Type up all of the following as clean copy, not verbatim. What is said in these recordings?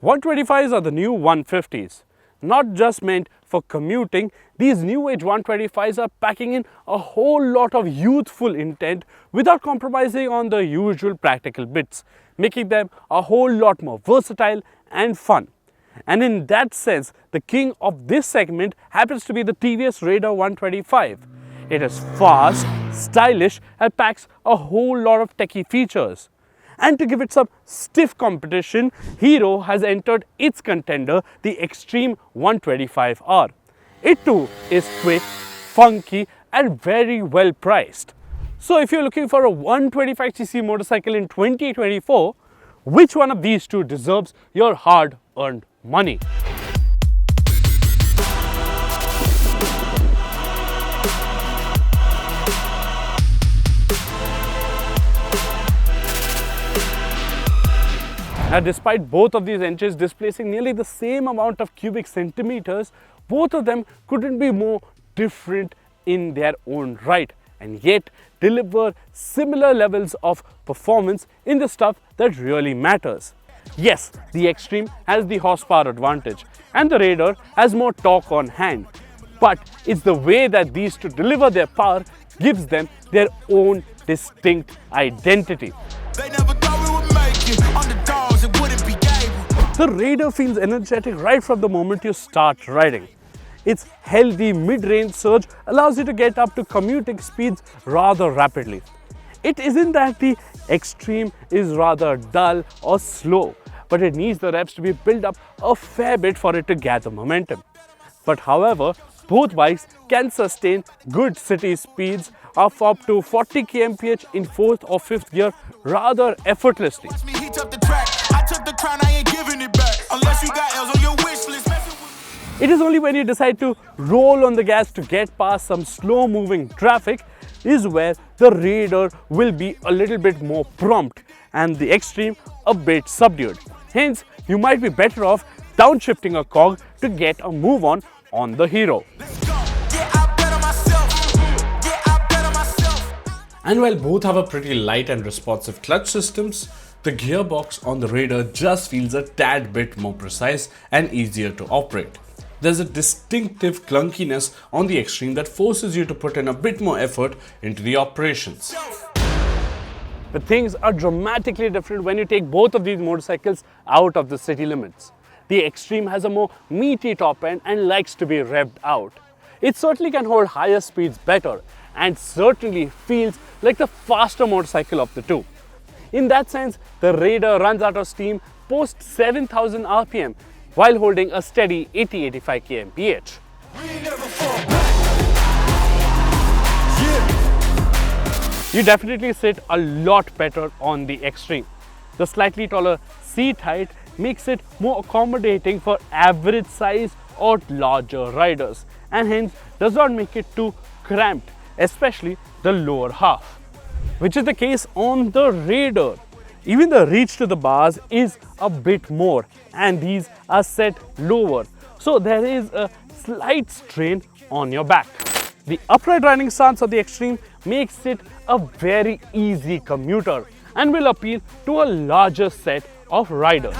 125s are the new 150s. Not just meant for commuting, these new age 125s are packing in a whole lot of youthful intent without compromising on the usual practical bits, making them a whole lot more versatile and fun. And in that sense, the king of this segment happens to be the TVS Raider 125. It is fast, stylish and packs a whole lot of techie features. And to give it some stiff competition, Hero has entered its contender, the Xtreme 125R. It too is quick, funky and very well priced. So if you're looking for a 125cc motorcycle in 2024, which one of these two deserves your hard-earned money? Now, despite both of these engines displacing nearly the same amount of cubic centimeters, both of them couldn't be more different in their own right and yet deliver similar levels of performance in the stuff that really matters. Yes, the Xtreme has the horsepower advantage and the Raider has more torque on hand, but it's the way that these two deliver their power gives them their own distinct identity. They never thought we would make it. Underdogs, it wouldn't be able. The Raider feels energetic right from the moment you start riding. Its healthy mid-range surge allows you to get up to commuting speeds rather rapidly. It isn't that the Xtreme is rather dull or slow, but it needs the reps to be built up a fair bit for it to gather momentum. But however, both bikes can sustain good city speeds of up to 40 kmph in 4th or 5th gear rather effortlessly. It is only when you decide to roll on the gas to get past some slow moving traffic is where the Raider will be a little bit more prompt and the Xtreme a bit subdued. Hence, you might be better off downshifting a cog to get a move on the Hero. And while both have a pretty light and responsive clutch systems, the gearbox on the Raider just feels a tad bit more precise and easier to operate. There's a distinctive clunkiness on the Xtreme that forces you to put in a bit more effort into the operations. But things are dramatically different when you take both of these motorcycles out of the city limits. The Xtreme has a more meaty top end and likes to be revved out. It certainly can hold higher speeds better and certainly feels like the faster motorcycle of the two. In that sense, the Raider runs out of steam post 7000 RPM while holding a steady 80-85 kmph. You definitely sit a lot better on the Xtreme. The slightly taller seat height makes it more accommodating for average size or larger riders and hence does not make it too cramped, especially the lower half, which is the case on the Raider. Even the reach to the bars is a bit more and these are set lower, so there is a slight strain on your back. The upright riding stance of the Xtreme makes it a very easy commuter and will appeal to a larger set of riders.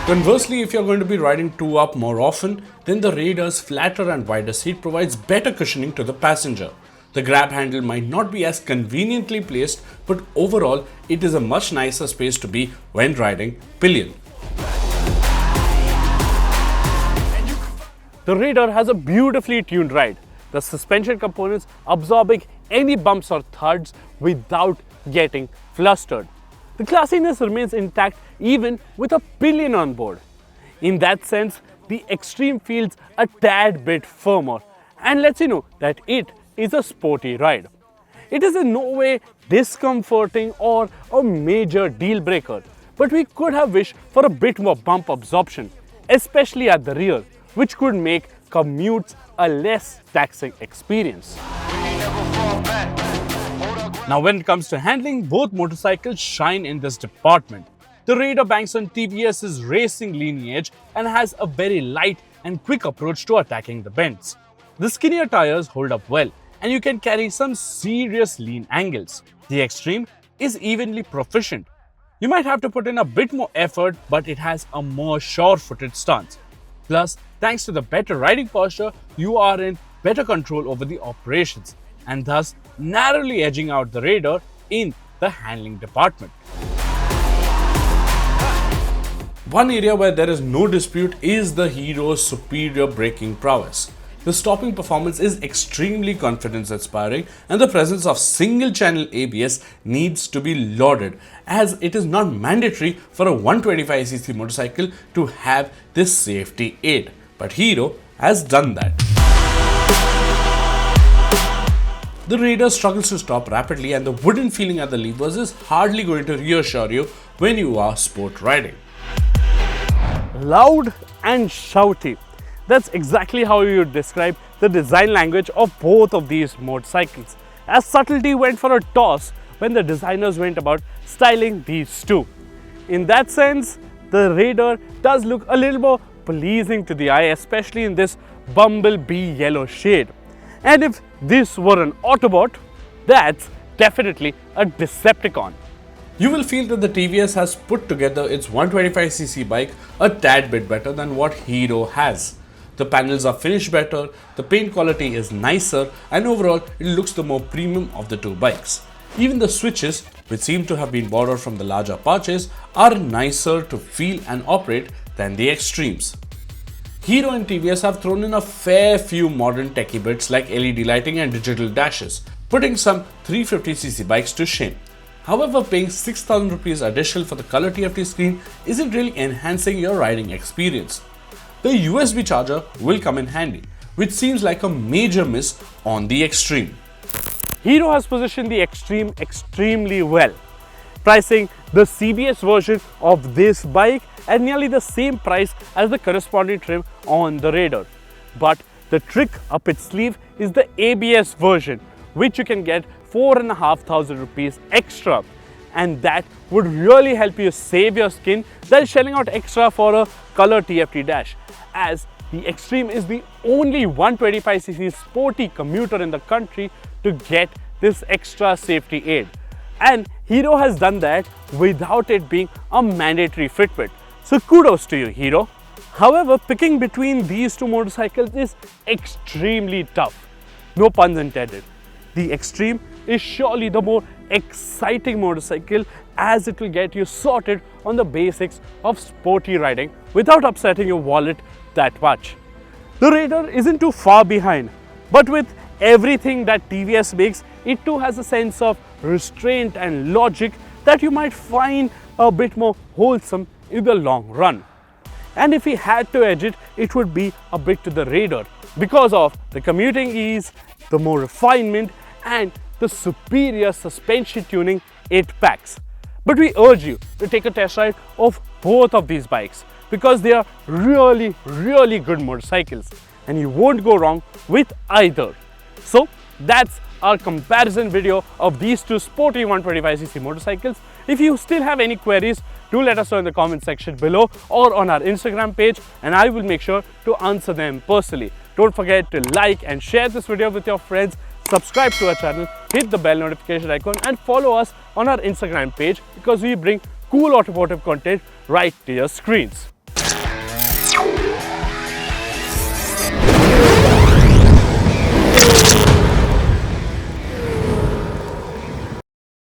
Conversely, if you're going to be riding two up more often, then the Raider's flatter and wider seat provides better cushioning to the passenger. The grab handle might not be as conveniently placed, but overall it is a much nicer space to be when riding pillion. The Raider has a beautifully tuned ride, the suspension components absorbing any bumps or thuds without getting flustered. The classiness remains intact even with a pillion on board. In that sense, the Xtreme feels a tad bit firmer and lets you know that it is a sporty ride. It is in no way discomforting or a major deal breaker, but we could have wished for a bit more bump absorption, especially at the rear, which could make commutes a less taxing experience. Now, when it comes to handling, both motorcycles shine in this department. The Raider banks on TVS's racing lineage and has a very light and quick approach to attacking the bends. The skinnier tires hold up well and you can carry some serious lean angles. The Xtreme is evenly proficient. You might have to put in a bit more effort, but it has a more sure-footed stance. Plus, thanks to the better riding posture, you are in better control over the operations and thus narrowly edging out the Raider in the handling department. One area where there is no dispute is the Hero's superior braking prowess. The stopping performance is extremely confidence-inspiring, and the presence of single-channel ABS needs to be lauded, as it is not mandatory for a 125cc motorcycle to have this safety aid. But Hero has done that. The Raider struggles to stop rapidly, and the wooden feeling at the levers is hardly going to reassure you when you are sport riding. Loud and shouty. That's exactly how you would describe the design language of both of these motorcycles, as subtlety went for a toss when the designers went about styling these two. In that sense, the Raider does look a little more pleasing to the eye, especially in this bumblebee yellow shade. And if this were an Autobot, that's definitely a Decepticon. You will feel that the TVS has put together its 125cc bike a tad bit better than what Hero has. The panels are finished better, the paint quality is nicer, and overall it looks the more premium of the two bikes. Even the switches, which seem to have been borrowed from the larger Apaches, are nicer to feel and operate than the Xtremes. Hero and TVS have thrown in a fair few modern techie bits like LED lighting and digital dashes, putting some 350cc bikes to shame. However, paying 6,000 rupees additional for the color TFT screen isn't really enhancing your riding experience. The USB charger will come in handy, which seems like a major miss on the Xtreme. Hero has positioned the Xtreme extremely well, pricing the CBS version of this bike at nearly the same price as the corresponding trim on the Raider. But the trick up its sleeve is the ABS version, which you can get 4,500 rupees extra, and that would really help you save your skin than shelling out extra for a color TFT dash, as the Xtreme is the only 125cc sporty commuter in the country to get this extra safety aid. And Hero has done that without it being a mandatory fitment. So kudos to you, Hero. However, picking between these two motorcycles is extremely tough. No puns intended. The Xtreme is surely the more exciting motorcycle, as it will get you sorted on the basics of sporty riding without upsetting your wallet that much. The Raider isn't too far behind, but with everything that TVS makes, it too has a sense of restraint and logic that you might find a bit more wholesome in the long run. And if we had to edge it, it would be a bit to the Raider because of the commuting ease, the more refinement, and the superior suspension tuning it packs. But we urge you to take a test ride of both of these bikes because they are really good motorcycles and you won't go wrong with either. So that's our comparison video of these two sporty 125cc motorcycles. If you still have any queries, do let us know in the comment section below or on our Instagram page, and I will make sure to answer them personally. Don't forget to like and share this video with your friends, subscribe to our channel, hit the bell notification icon, and follow us on our Instagram page because we bring cool automotive content right to your screens.